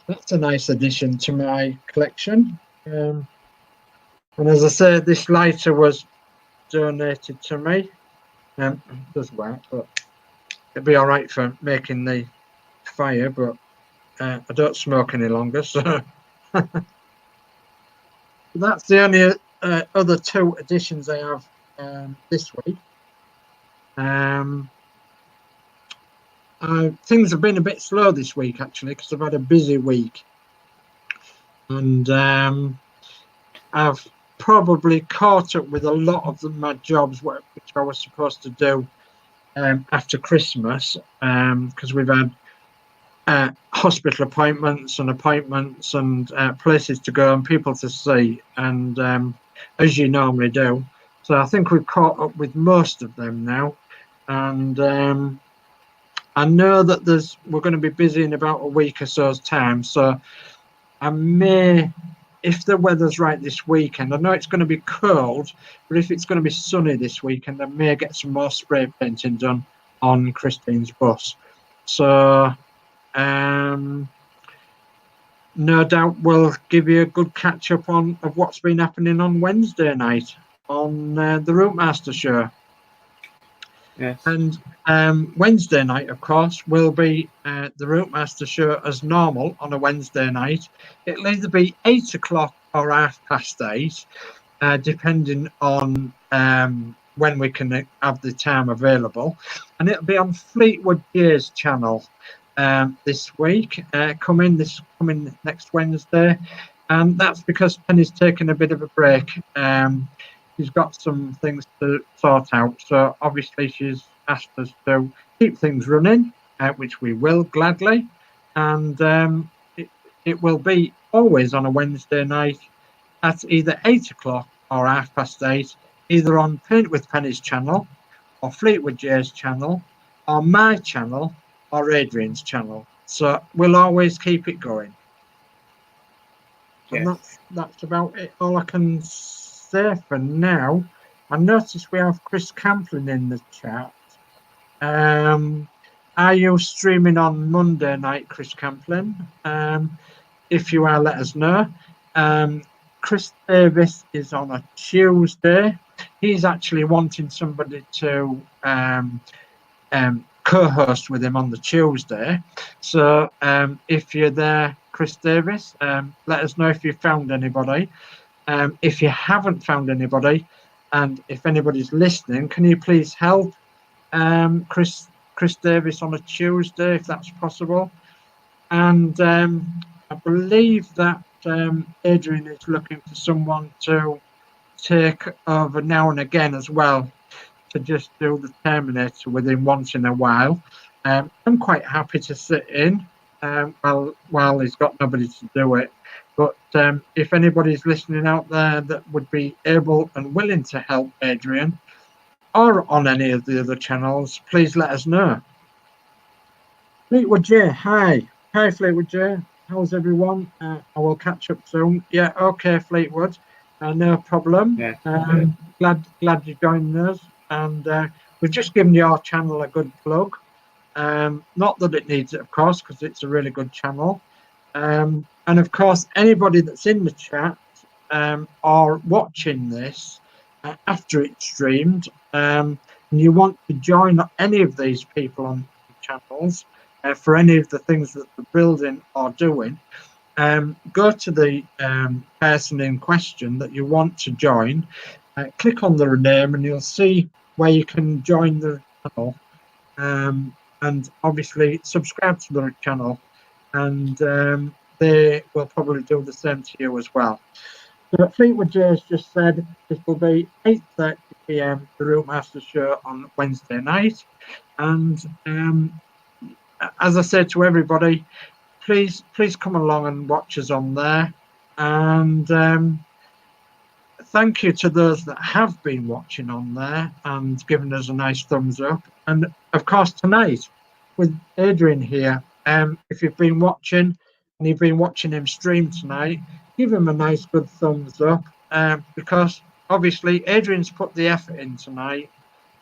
that's a nice addition to my collection. And as I say, this lighter was donated to me. It does work, but it'd be all right for making the fire, but I don't smoke any longer, so that's the only other two additions I have this week. Things have been a bit slow this week, actually, because I've had a busy week, and I've probably caught up with a lot of my jobs which I was supposed to do after Christmas, because we've had hospital appointments and places to go and people to see, and as you normally do. So I think we've caught up with most of them now, and I know that we're going to be busy in about a week or so's time. So I may, if the weather's right this weekend, I know it's going to be cold, but if it's going to be sunny this weekend, I may get some more spray painting done on Christine's bus. So no doubt we'll give you a good catch up of what's been happening on Wednesday night on the Routemaster show. Yes. And Wednesday night, of course, will be the Routemaster show as normal on a Wednesday night. It'll either be 8 o'clock or 8:30, depending on when we can have the time available. And it'll be on Fleetwood J's channel this week, coming next Wednesday. And that's because Penny's taking a bit of a break. She's got some things to sort out. So obviously she's asked us to keep things running, which we will gladly. And it will be always on a Wednesday night at either 8 o'clock or 8:30, either on Paint with Penny's channel, or Fleetwood J's channel, or my channel, or Adrian's channel. So we'll always keep it going. Yes. And that's about it. All I can say for now. I noticed we have Chris Camplin in the chat. Are you streaming on Monday night, Chris Camplin? If you are, let us know. Chris Davis is on a Tuesday. He's actually wanting somebody to co-host with him on the Tuesday. So if you're there, Chris Davis, let us know if you found anybody. If you haven't found anybody, and if anybody's listening, can you please help Chris Davis on a Tuesday, if that's possible? And I believe that Adrian is looking for someone to take over now and again as well, to just do the Terminator with him once in a while. I'm quite happy to sit in while he's got nobody to do it. But if anybody's listening out there that would be able and willing to help Adrian, or on any of the other channels, please let us know. Fleetwood J, hi. Hi, Fleetwood J. How's everyone? I will catch up soon. Yeah, okay, Fleetwood. No problem. Yeah. Glad you joined us. And we've just given your channel a good plug. Not that it needs it, of course, because it's a really good channel. And of course, anybody that's in the chat or watching this after it's streamed, and you want to join any of these people on the channels for any of the things that they're building or doing, go to the person in question that you want to join, click on their name, and you'll see where you can join the channel, and obviously subscribe to the channel, and they will probably do the same to you as well. So Fleetwood J has just said this will be 8:30 p.m. the Routemaster show on Wednesday night, and as I said to everybody, please come along and watch us on there, and thank you to those that have been watching on there and given us a nice thumbs up. And of course tonight with Adrian here, if you've been watching and you've been watching him stream tonight, give him a nice good thumbs up, because obviously Adrian's put the effort in tonight,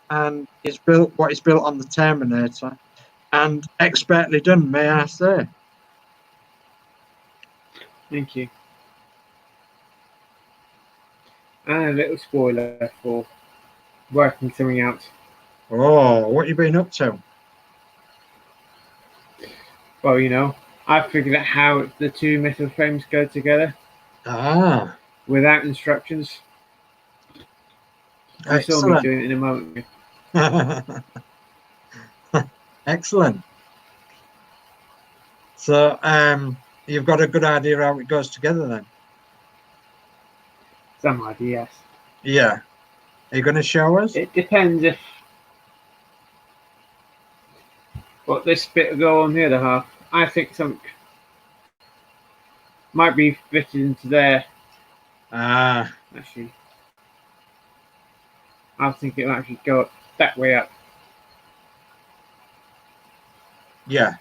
and he's built what he's built on the Terminator, and expertly done, may I say. Thank you. And a little spoiler for working something out. Oh, what you been up to? Well, you know, I figured out how the two metal frames go together Ah, without instructions. You saw me excellent. doing it in a moment. Excellent. So, you've got a good idea how it goes together then? Some idea, yes. Yeah. Are you going to show us? It depends if what this bit will go on the other half. I think something might be fitted into there. Ah, Actually, I think it'll actually go up that way up. yeah.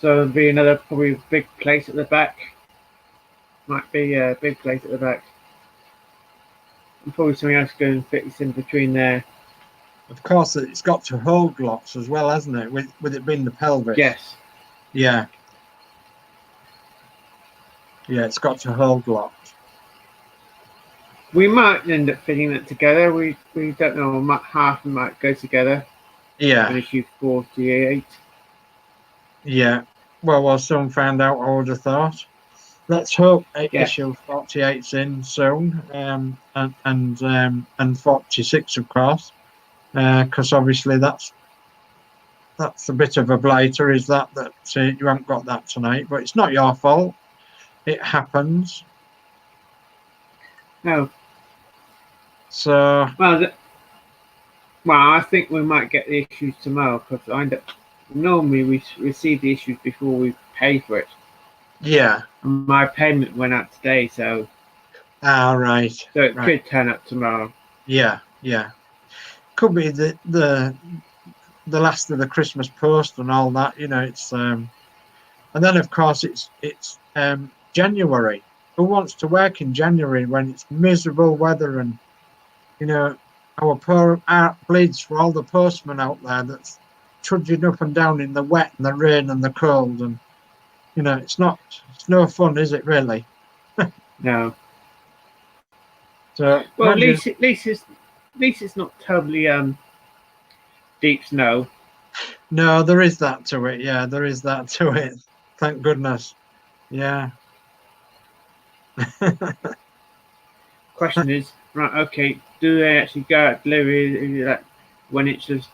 So there'll be another probably big place at the back. Might be a big place at the back. And probably something else going to fit in between there. Of course, it's got to hold locks as well, hasn't it? With it being the pelvis. Yes. Yeah. Yeah, it's got to hold locks. We might end up fitting that together. We don't know. Half might go together. Yeah. On issue 48. Yeah. Well, we'll soon find out, I would have thought. Let's hope issue 48's in soon, and 46, of course, because obviously that's a bit of a blighter, is that you haven't got that tonight, but it's not your fault. It happens. No. So well, I think we might get the issues tomorrow because normally we receive the issues before we pay for it. Yeah. And my payment went out today, so. Right. So it could turn up tomorrow. Yeah. Yeah. Could be the last of the Christmas post and all that. You know, it's and then of course it's January. Who wants to work in January when it's miserable weather and, you know, our poor heart bleeds for all the postmen out there that's trudging up and down in the wet and the rain and the cold, and, you know, it's no fun, is it really? No. So well, at least it's not totally deep snow. No, there is that to it. Yeah, there is that to it. Thank goodness. Yeah. Question is, right, okay, do they actually go out delivery when it's just,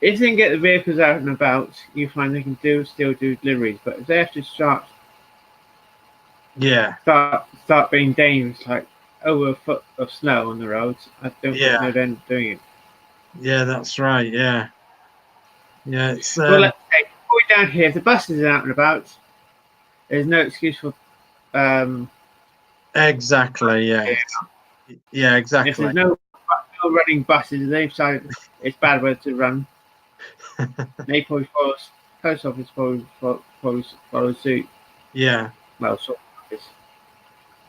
if they can get the vehicles out and about, you find they can still do deliveries, but if they have to start being dangerous, like over a foot of snow on the roads, I don't think they'd end up doing it. Yeah, that's right. Yeah. Yeah, it's well, let's say, going down here, if the buses are out and about, there's no excuse for exactly, yeah. Yeah, exactly. If there's no running buses, they've decided it's bad weather to run. They probably post office follow suit. Yeah. Well, sort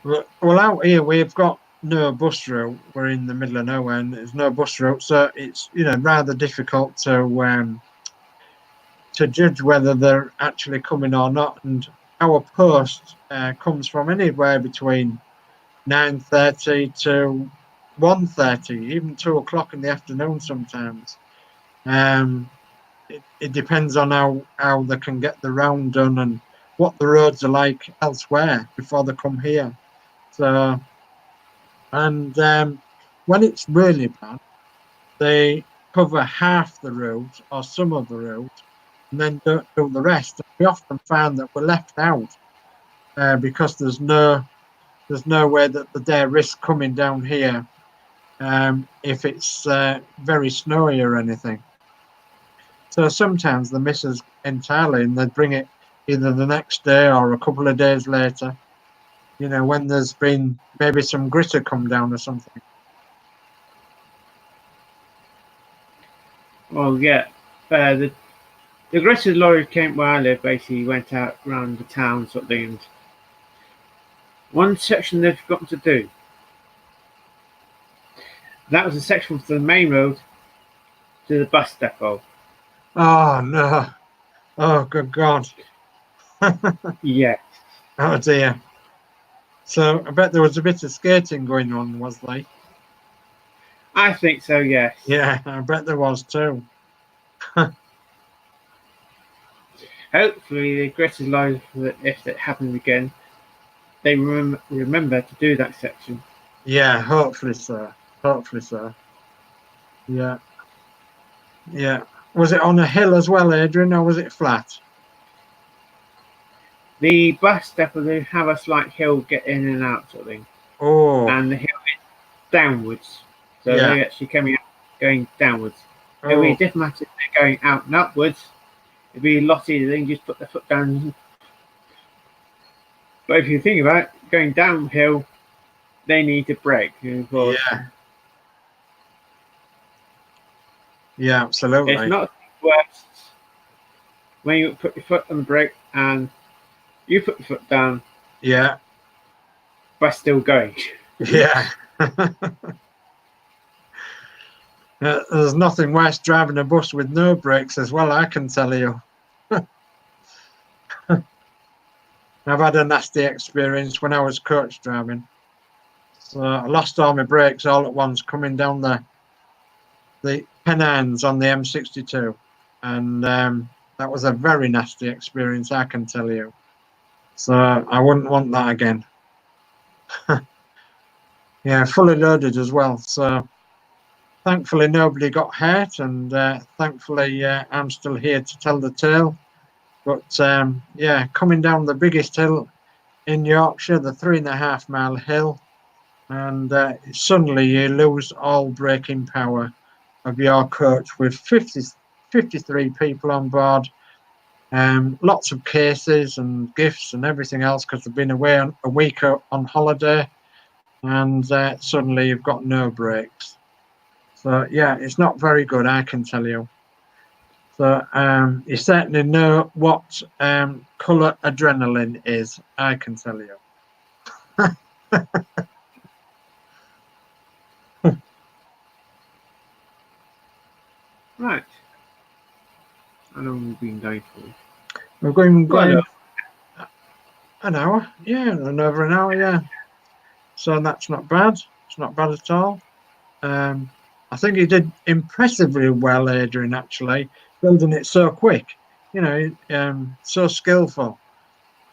of. Well, out here we've got no bus route. We're in the middle of nowhere, and there's no bus route, so it's, you know, rather difficult to judge whether they're actually coming or not. And our post comes from anywhere between 9:30 to 1:30, even 2 o'clock in the afternoon sometimes. It depends on how they can get the round done and what the roads are like elsewhere before they come here. So, and when it's really bad, they cover half the route or some of the route and then don't do the rest. We often find that we're left out because there's no way that they risk coming down here if it's very snowy or anything. So sometimes they miss us entirely and they bring it either the next day or a couple of days later, you know, when there's been maybe some gritter come down or something. Well, yeah. The gritter lorry came where I live, basically went out around the town sort of thing. And one section they've forgotten to do That was a section from the main road to the bus depot. Oh no! Oh good God! Yeah, Oh dear! So I bet there was a bit of skating going on, was there? I think so. Yes. Yeah, I bet there was too. Hopefully, the aggressive lives, if it happens again, they remember to do that section. Yeah, hopefully so. Hopefully so. Yeah, yeah. Was it on a hill as well, Adrian, or was it flat? The bus depot, they have a slight hill get in and out sort of thing, Oh, and the hill is downwards, so yeah. they're actually going downwards. It would be Oh, different if they're going out and upwards. It'd be a lot easier. They can just put their foot down. But if you think about it, going downhill, they need to brake. And of course, yeah. Yeah, it's absolutely. not worse when you put your foot on the brake and you put your foot down, Yeah, but still going. yeah. There's nothing worse driving a bus with no brakes as well, I can tell you. I've had a nasty experience when I was coach driving. So I lost all my brakes all at once coming down the Pennines on the M62. And that was a very nasty experience, I can tell you. So I wouldn't want that again. Yeah, fully loaded as well. So thankfully nobody got hurt, and thankfully I'm still here to tell the tale. But yeah, coming down the biggest hill in Yorkshire, the 3.5 mile hill, and suddenly you lose all braking power of your coach with 53 people on board, lots of cases and gifts and everything else because they've been away on a week on holiday, and suddenly you've got no brakes. So yeah, it's not very good, I can tell you. So you certainly know what colour adrenaline is, I can tell you. Right. How long have we been going for? We're going Well, an hour, yeah, and over an hour, yeah. So that's not bad. It's not bad at all. I think he did impressively well, Adrian, actually, building it so quick, so skillful.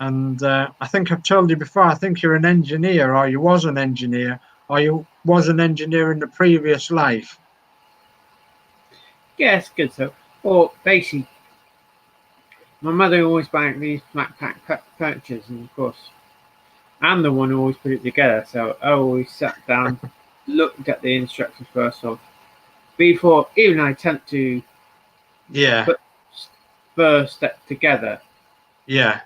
And I think I've told you before, I think you're an engineer, or you was an engineer, or you was an engineer in the previous life. yeah, it's good. So, or basically, my mother always bought these flat pack purchases, and of course, I'm the one who always put it together. So I always sat down, looked at the instructions first off, before even I attempt to Yeah, put first step together. yeah,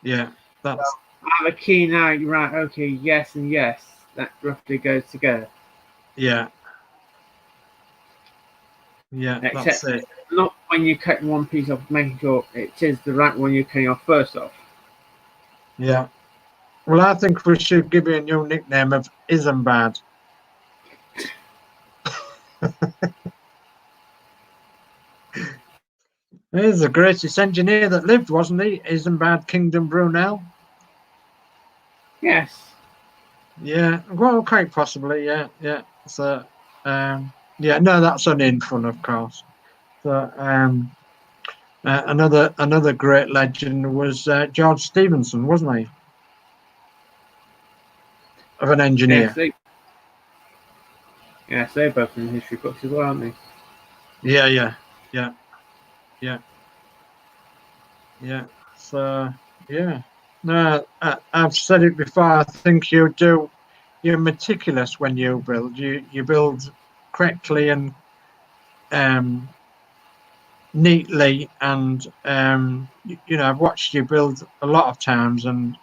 yeah. So That's I have a key now. You're right. Okay, yes and yes. That roughly goes together. yeah, yeah. That's Except it. not when you cut one piece off, making sure it is the right one you're cutting off first off. Yeah. Well, I think we should give you a new nickname of Isambad. He's the greatest engineer that lived, wasn't he? Isambard Kingdom Brunel. Yes. Yeah, well, quite possibly. Yeah, yeah. So, yeah, no, that's only in fun, of course. So, another great legend was George Stephenson, wasn't he? Of an Yes, engineer. they're both in the history books as well, aren't they? Yeah, yeah, yeah, yeah, yeah. So, yeah. No, I've said it before. I think you're meticulous when you build. You build correctly and um, neatly, and I've watched you build a lot of times, and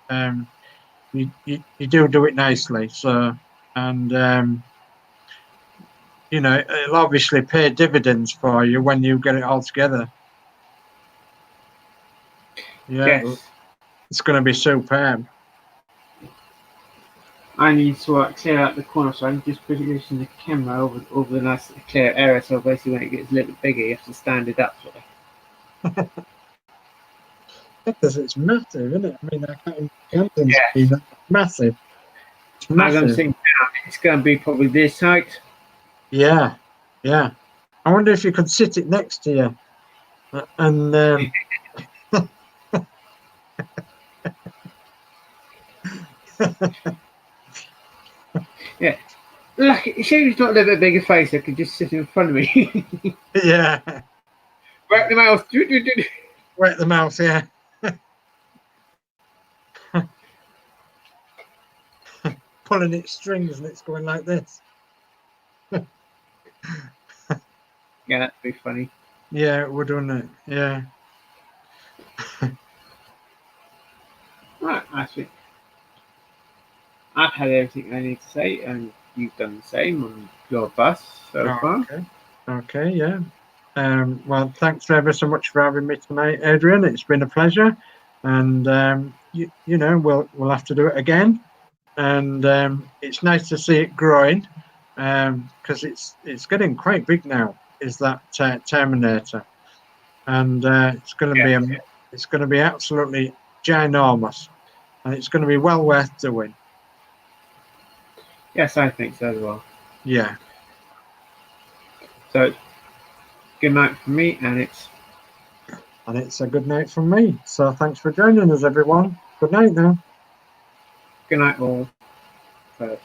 you do it nicely. So, and it'll obviously pay dividends for you when you get it all together. Yeah, Yes. it's going to be superb. I need to clear out the corner, so I can just position the camera over the nice clear area. So basically, when it gets a little bit bigger, you have to stand it up. Sort of. Because it's massive, isn't it? I mean, I can't imagine Yeah. being that massive. It's As I'm massive. sitting down, it's going to be probably this height. Yeah, yeah. I wonder if you could sit it next to you and Yeah. Look, she's got a little bit bigger face. I could just sit in front of me. yeah, Right the mouse. wet the mouse. Yeah, pulling its strings and it's going like this. Yeah, that'd be funny. Yeah, it would, wouldn't it? Yeah. Right, I think I've had everything I need to say, and you've done the same on your bus so far. Okay. Okay. Yeah. Well, thanks ever so much for having me tonight, Adrian. It's been a pleasure, and you know we'll have to do it again. And it's nice to see it growing, because it's getting quite big now. Is that Terminator? And it's going to be Yeah. it's going to be absolutely ginormous, and it's going to be well worth doing. Yes, I think so as well. Yeah. So, good night from me, and it's And it's a good night from me. So thanks for joining us, everyone. Good night now. good night all. So,